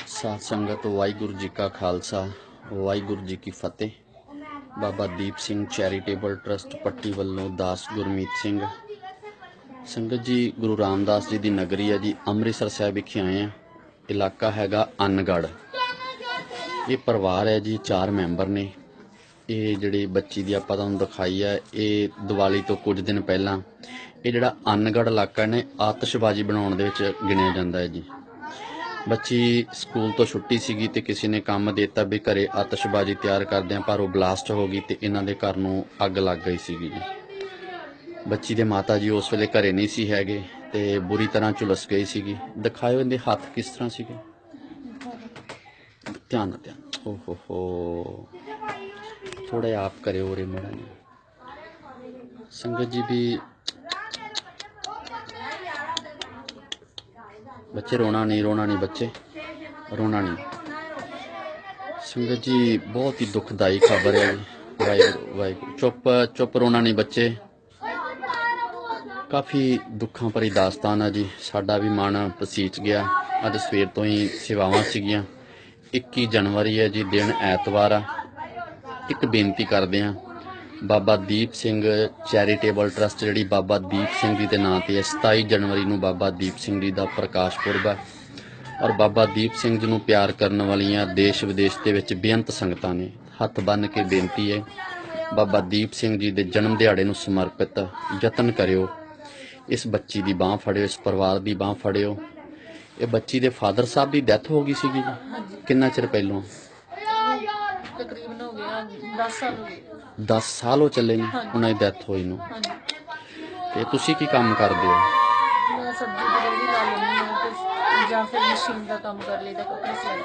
साध संगत वाहिगुरू जी का खालसा वाहिगुरू जी की फतेह। बाबा दीप सिंह चैरिटेबल ट्रस्ट पट्टी वालों दास गुरमीत सिंह संगत जी गुरु रामदास जी की नगरी है जी। अमृतसर साहब विखे आए हैं। इलाका हैगा अनगढ़। ये परिवार है जी, 4 मैंबर ने। ये जिहड़ी बच्ची दी आपां तुहानूं दिखाई है, ये दिवाली तो कुछ दिन पहलां ये जिहड़ा अनगढ़ इलाका ने आतिशबाजी बनाउण दे विच गिणिया जांदा है जी। बच्ची स्कूल तो छुट्टी सीगी ते किसी ने काम देता भी घरे आतिशबाजी तैयार करदे पर वो ब्लास्ट हो गई ते इन्हां दे घर नूं अग लग गई सीगी जी। बच्ची दे माता जी उस वेले घरे नहीं सी हैगे ते बुरी तरह झुलस गई सीगी। दिखाओ इहदे हत्थ किस तरह सीगे, ध्यान ध्यान। ओ हो थोड़ा आप करे रे मेरा संगत जी भी। बच्चे रोना नहीं बच्चे, रोना नहीं। संगत जी बहुत ही दुखदाई खबर है जी। वाहिगुरू वाहिगुरू। चुप चुप, रोना नहीं बच्चे। काफ़ी दुखों भरी दास्तान है जी। साडा भी मन पसीच गया। अज सवेर तो ही सेवावां सीगियां। 21 जनवरी है जी, दिन ऐतवार आ। एक बेनती करते हैं, बाबा दीप सिंह चैरिटेबल ट्रस्ट जी बाबा दीप सिंह जी के नाम से है। 27 जनवरी को बाबा दीप सिंह जी का प्रकाश पुरब है और बाबा दीप सिंह जी को प्यार करने वालियां देश विदेश के बेअंत संगतां ने हथ बन के बेनती है, बाबा दीप सिंह जी के जन्म दिहाड़े को समर्पित यतन करियो। इस बच्ची की बांह फड़ियो, इस परिवार की बांह फड़ियो। ये बच्ची के फादर साहब की डैथ हो गई सी जी, कितना चिर पहलों? तकरीबन हो गया 10 साल हो गए। 10 साल हो चले ने उन्हें डैथ होई नूं। ते तुसी की काम करदे हो? मैं सब्जी की रेहड़ी ला लेनी है ते जां फिर मशीन का काम कर लेदा, कपड़े सिलाई।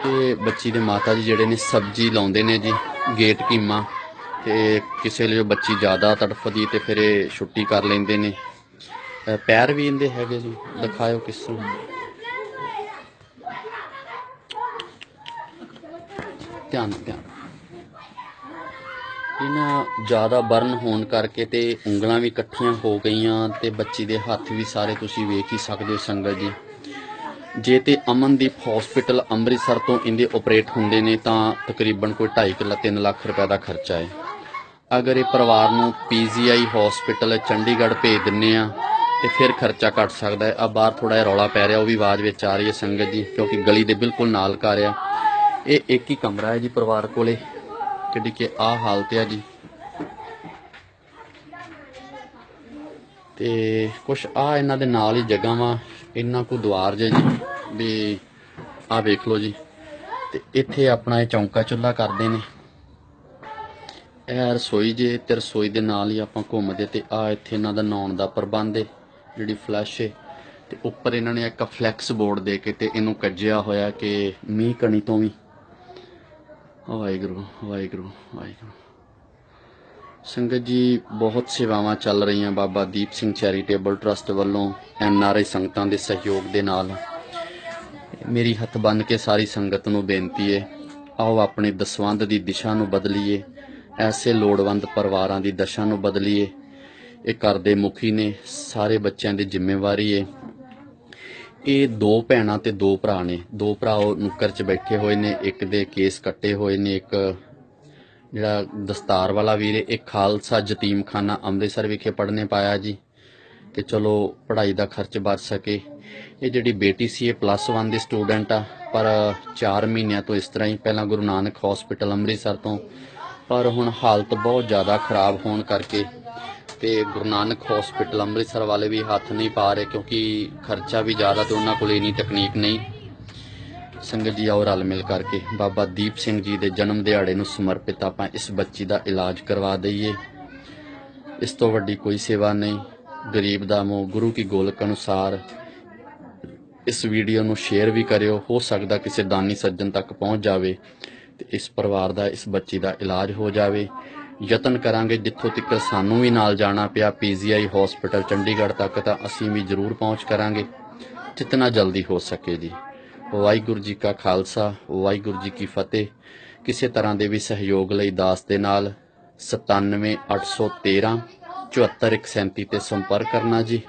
ते बच्ची दे माता जी जिहड़े ने सब्जी लाउंदे ने जी, गेट कीमा। ते किसे लिए बच्ची ज़्यादा तड़फदी ते फिर छुट्टी कर लेंदे ने। पैर भी इंदे हैगे जी, दिखाओ किस तरह। ध्यान ध्यान। इन्हां ज़्यादा बर्न होने करके ते उंगलां भी इकट्ठियां हो गईयां ते बच्ची दे हत्थ भी सारे तुसी वेख ही सकदे हो संगत जी। जे ते अमनदीप हॉस्पिटल अमृतसर तो इनके ऑपरेट होंदे ने तां तकरीबन कोई 2.5 3 लाख रुपए का खर्चा है। अगर ये परिवार नूं PGI हॉस्पिटल चंडीगढ़ भेज दिंने आ ते फिर खर्चा घट सकता है। आ बाहर थोड़ा जिहा रौला पै रहा, वो भी आवाज़ विच आ रही है संगत जी, क्योंकि गली दे बिल्कुल नाल घर आ। ये एक ही कमरा है जी परिवार कोले, जिहड़ी कि आ हालत है जी। ते कुछ आ इन्हां दे नाल ही जगह वा, इन्ना को द्वार जे जी भी आ वेख लो जी। ते इत्थे अपना ये चौंका चुल्हा करदे ने। ਇਹ रसोई जे ते रसोई दे नाल ही आपां घूमदे ते आ इत्थे इन्हां दा नहाउण दा प्रबंध है, जिहड़ी फ्लैश है ते उप्पर इन्हां ने एक फ्लैक्स बोर्ड दे के ते इनू कज्जिया होया कि मींह कणी तो भी। वाहिगुरू वाहिगुरू वाहिगुरू। संगत जी बहुत सेवावां चल रही हैं बाबा दीप सिंह चैरिटेबल ट्रस्ट वालों NRI संगतां दे सहयोग दे नाल। मेरी हथ बन के सारी संगत नूं बेनती है, आओ अपने दसवंध की दिशा नूं बदलीए, ऐसे लोड़वंद परिवारां दी दशा नूं बदलीए। ये घर दे मुखी ने, सारे बच्चों की जिम्मेवारी है। ये 2 भैणां ते 2 भरा ने। 2 भरा नुक्कर च बैठे हुए ने, एक दे केस कट्टे हुए ने, एक जिहड़ा दस्तार वाला वीर है एक खालसा यतीमखाना अमृतसर विखे पढ़ने पाया जी, कि चलो पढ़ाई का खर्च बच सके। ये जिहड़ी बेटी सी +1 की स्टूडेंट आ, पर 4 महीनों तो इस तरह ही पहला गुरु नानक हॉस्पिटल अमृतसर तो, पर हुण हालत बहुत ज़्यादा खराब होने करके ते गुरु नानक हॉस्पिटल अमृतसर वाले भी हाथ नहीं पा रहे, क्योंकि खर्चा भी ज़्यादा तो उन्होंने कोल इन्नी तकनीक नहीं। संगत जी आओ रल मिल करके बाबा दीप सिंह जी के जन्म दिहाड़े नूं समर्पित आपां इस बच्ची का इलाज करवा दईए। इस तो वड्डी कोई सेवा नहीं। गरीब दा मोह गुरु की गोलक अनुसार इस वीडियो नूं शेयर भी करियो, हो सकदा किसी दानी सज्जन तक पहुँच जाए ते इस परिवार का इस बच्ची का इलाज हो जाए। यतन करांगे जिथों तक सानू भी नाल जाना पिया PGI हॉस्पिटल चंडीगढ़ तक, तो असीं भी जरूर पहुँच करांगे जितना जल्दी हो सके जी। वाहिगुरू जी का खालसा वाहिगुरू जी की फतेह। किसी तरह के भी सहयोग लई दास दे नाल 97 813 74 137 ते संपर्क करना जी।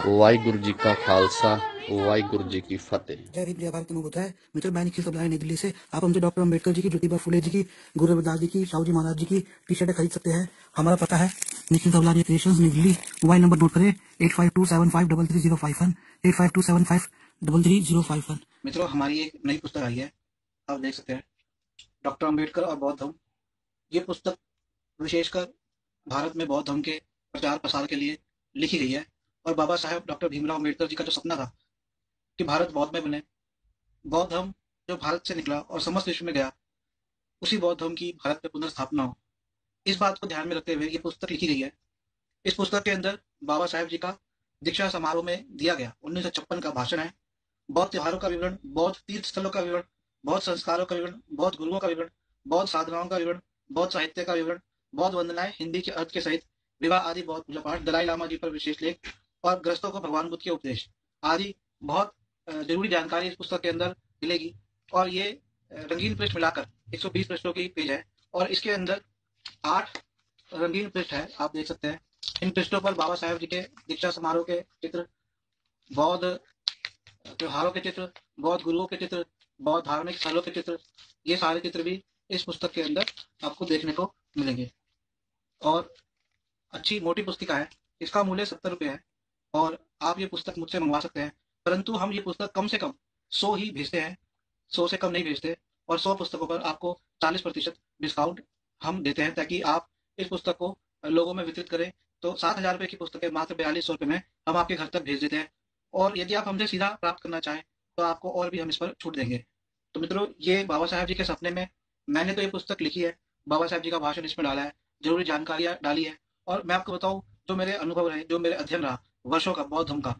वाहिगुरू जी का खालसा वाहिगुरु जी की फतेह। जय हिंद, जय भारत, नमो बुद्धाय। मित्र, मैं निखिल सबलाय, नई दिल्ली से। आप हमसे डॉक्टर अम्बेडकर जी की, ज्योतिबा फुले जी की, गुरु रविदास जी की, साहू जी महाराज जी की टी शर्टें खरीद सकते हैं। हमारा पता है निखिल सबलाय क्रिएशंस, नई दिल्ली। मोबाइल नंबर नोट करें 8527533051, 8527533051। मित्रों, हमारी एक नई पुस्तक आई है, आप देख सकते हैं, डॉक्टर अम्बेडकर और बौद्ध धर्म। ये पुस्तक विशेषकर भारत में बौद्ध धर्म के प्रचार प्रसार के लिए लिखी गई है। और बाबा साहेब डॉक्टर भीमराव अम्बेडकर जी का जो सपना था कि भारत बौद्ध में बने, बौद्ध धर्म जो भारत से निकला और समस्त विश्व में गया, उसी बौद्ध धर्म की भारत में पुनर्स्थापना हो, इस बात को ध्यान में रखते हुए ये पुस्तक लिखी गई है। इस पुस्तक के अंदर बाबा साहेब जी का दीक्षा समारोह में दिया गया 1956 का भाषण है, बौद्ध त्योहारों का विवरण, बौद्ध तीर्थ स्थलों का विवरण, बौद्ध संस्कारों का विवरण, बौद्ध गुरुओं का विवरण, बौद्ध साधनाओं का विवरण, बौद्ध साहित्य का विवरण, बौद्ध वंदनाएं हिंदी के अर्थ के सहित, विवाह आदि बौद्ध पूजा पाठ, दलाई लामा जी पर विशेष लेख और ग्रस्तों को भगवान बुद्ध के उपदेश आदि बहुत जरूरी जानकारी इस पुस्तक के अंदर मिलेगी। और ये रंगीन पृष्ठ मिलाकर 120 पृष्ठों की पेज है और इसके अंदर 8 रंगीन पृष्ठ है, आप देख सकते हैं। इन पृष्ठों पर बाबा साहेब जी के दीक्षा समारोह के चित्र, बौद्ध त्योहारों के चित्र, बौद्ध गुरुओं के चित्र, बौद्ध धार्मिक स्थलों के चित्र, ये सारे चित्र भी इस पुस्तक के अंदर आपको देखने को मिलेंगे। और अच्छी मोटी पुस्तिका है, इसका मूल्य 70 रुपये है और आप ये पुस्तक मुझसे मंगवा सकते हैं। परंतु हम ये पुस्तक कम से कम 100 ही भेजते हैं, 100 से कम नहीं भेजते। और 100 पुस्तकों पर आपको 40% डिस्काउंट हम देते हैं, ताकि आप इस पुस्तक को लोगों में वितरित करें। तो 7,000 रुपये की पुस्तकें मात्र 4200 रुपये में हम आपके घर तक भेज देते हैं। और यदि आप हमसे सीधा प्राप्त करना चाहें तो आपको और भी हम इस पर छूट देंगे। तो मित्रों, ये बाबा साहेब जी के सपने में मैंने तो ये पुस्तक लिखी है, बाबा साहेब जी का भाषण इसमें डाला है, जरूरी जानकारियां डाली है। और मैं आपको बताऊं, जो मेरे अनुभव रहे, जो मेरे अध्ययन रहा वर्षों का बौद्ध धर्म का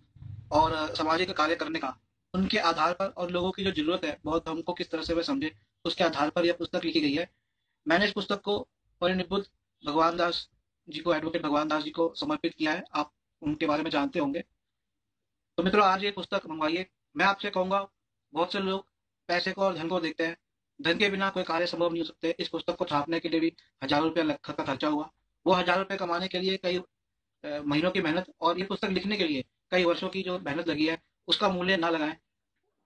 और सामाजिक कार्य करने का, उनके आधार पर और लोगों की जो जरूरत है बौद्ध धर्म को किस तरह से वे समझे, उसके आधार पर यह पुस्तक लिखी गई है। मैंने इस पुस्तक को परिनिब्बुद्ध भगवान दास जी को, एडवोकेट भगवान दास जी को समर्पित किया है। आप उनके बारे में जानते होंगे। तो मित्रों, आज ये पुस्तक मंगवाइए। मैं आपसे कहूंगा, बहुत से लोग पैसे को और धन को देखते हैं, धन के बिना कोई कार्य संभव नहीं हो सकते। इस पुस्तक को छापने के लिए भी हजारों रुपया का खर्चा हुआ। वो 1000 रुपये कमाने के लिए कई महीनों की मेहनत और ये पुस्तक लिखने के लिए कई वर्षों की जो मेहनत लगी है, उसका मूल्य ना लगाएं।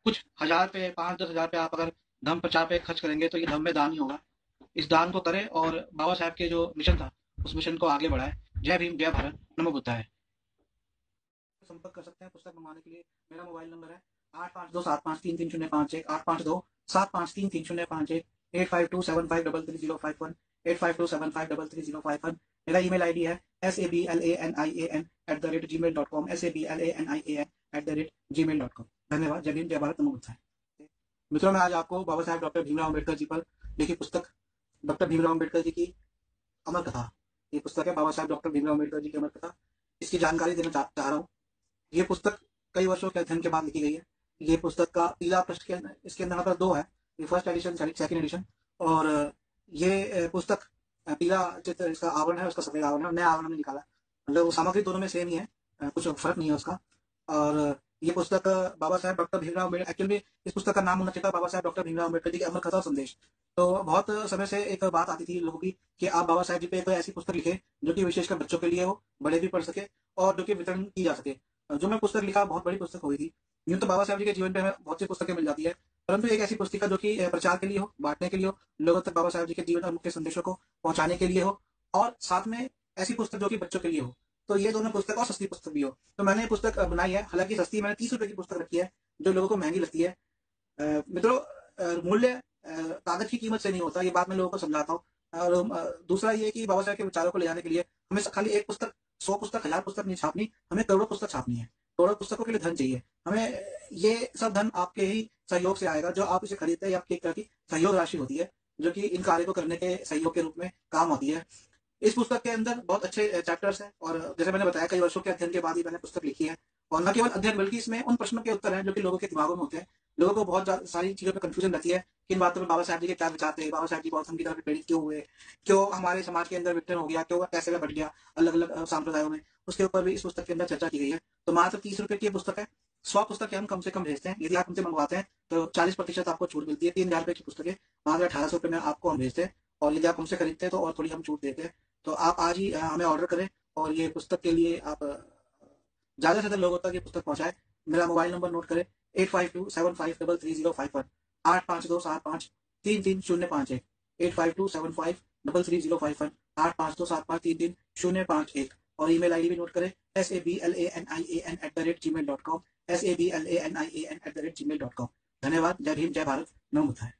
कुछ 1000 पे, 5-10 हजार पे आप अगर धर्म प्रचार पे खर्च करेंगे तो ये धर्म में दान ही होगा। इस दान को करें और बाबा साहब के जो मिशन था उस मिशन को आगे बढ़ाएं। जय भीम, जय भारत, नमो बुद्धाय। संपर्क कर सकते हैं पुस्तक मंगवाने के लिए। मेरा मोबाइल नंबर है 8527533051, 8527533051, 8527533051, 8527533051। मेरा ईमेल आईडी है sablananian@gmail.com, sablananian@gmail.com। धन्यवाद। जय भीम, जय भारत, नमो बुद्धाय। मित्रों, मैं आज आपको बाबा साहेब डॉक्टर भीमराव अम्बेडकर जी पर लिखी पुस्तक डॉक्टर भीमराव अम्बेडकर जी की अमर कथा, ये पुस्तक है बाबा साहेब डॉक्टर भीमराव अम्बेडकर जी की अमर कथा, इसकी जानकारी देना चाह रहा हूँ। ये पुस्तक कई वर्षों के अध्ययन के बाद लिखी गई है। ये पुस्तक का पीला पृष्ठ के अंदर, इसके अंदर पर 2 है, फर्स्ट एडिशन, सेकंड एडिशन। और ये पुस्तक पीला चित्र इसका आवरण है, उसका सफेद आवरण है, नया आवरण में निकाला, मतलब सामग्री दोनों में सेम ही है, कुछ फर्क नहीं है उसका। और ये पुस्तक बाबा साहेब डॉक्टर भीमराव अम्बेडकर, एक्चुअली इस पुस्तक का नाम होना चाहिए था बाबा साहेब डॉक्टर भीमराव अम्बेडकर जी की अमर कथा और संदेश। तो बहुत समय से एक बात आती थी लोगों की कि आप बाबा साहेब जी पे कोई ऐसी पुस्तक लिखे जो कि विशेषकर बच्चों के लिए हो, बड़े भी पढ़ सके और जो कि वितरण की जा सके। जो मैं पुस्तक लिखा, बहुत बड़ी पुस्तक हुई थी। यूं तो बाबा साहब जी के जीवन पे हमें बहुत सी पुस्तकें मिल जाती है, परंतु एक ऐसी पुस्तिका जो कि प्रचार के लिए हो, बांटने के लिए हो, लोगों तक बाबा साहब जी के जीवन और मुख्य संदेशों को पहुंचाने के लिए हो, और साथ में ऐसी पुस्तक जो कि बच्चों के लिए हो। तो ये दोनों पुस्तक और सस्ती पुस्तक भी हो। तो मैंने ये पुस्तक बनाई है। हालांकि सस्ती, मैंने 30 रुपए की पुस्तक रखी है, जो लोगों को महंगी लगती है। मित्रों, मूल्य कागज की कीमत से नहीं होता, ये बात मैं लोगों को समझाता हूँ। और दूसरा ये कि बाबा साहब के विचारों को ले जाने के लिए हमें खाली एक पुस्तक, 100 पुस्तक, 1000 पुस्तक नहीं छापनी, हमें करोड़ों पुस्तक छापनी है। करोड़ों पुस्तकों के लिए धन चाहिए हमें। ये सब धन आपके ही सहयोग से आएगा, जो आप इसे खरीदते हैं, आपकी एक तरह की सहयोग राशि होती है, जो कि इन कार्य को करने के सहयोग के रूप में काम आती है। इस पुस्तक के अंदर बहुत अच्छे चैप्टर्स हैं, और जैसे मैंने बताया, कई वर्षों के अध्ययन के बाद ही मैंने पुस्तक लिखी है। और न केवल अध्ययन, बल्कि इसमें उन प्रश्नों के उत्तर हैं जो कि लोगों के दिमागों में होते हैं। लोगों को बहुत सारी चीजों पर कंफ्यूजन रहती है, किन बातों में बाबा साहब जी के क्या विचार थे, बाबा साहब जी बौद्ध धर्म की तरफ प्रेरित क्यों हुए, क्यों हमारे समाज के अंदर विघटन हो गया, क्यों कैसे वह बढ़ गया अलग अलग संप्रदायों में, उसके ऊपर भी इस पुस्तक के अंदर चर्चा की गई है। तो मात्र 30 रुपए की पुस्तक है। 100 पुस्तकें हम कम से कम भेजते हैं। यदि आप हमसे मंगवाते हैं तो 40% आपको छूट मिलती है। 3000 रुपए की पुस्तकें मात्र 1800 रुपए में आपको हम भेजते हैं, और यदि आप हमसे खरीदते हैं तो और थोड़ी हम छूट देते हैं। तो आप आज ही हमें ऑर्डर करें और ये पुस्तक के लिए आप ज्यादा से ज्यादा लोगों तक ये पुस्तक पहुंचाएं। मेरा मोबाइल नंबर नोट करें 8527533051 8527533051 8527533051 8527533051 और ईमेल आईडी भी नोट करें sablanian@gmail.com sablanian@gmail.com। धन्यवाद। जय भीम, जय भारत, नमो बुद्धाय।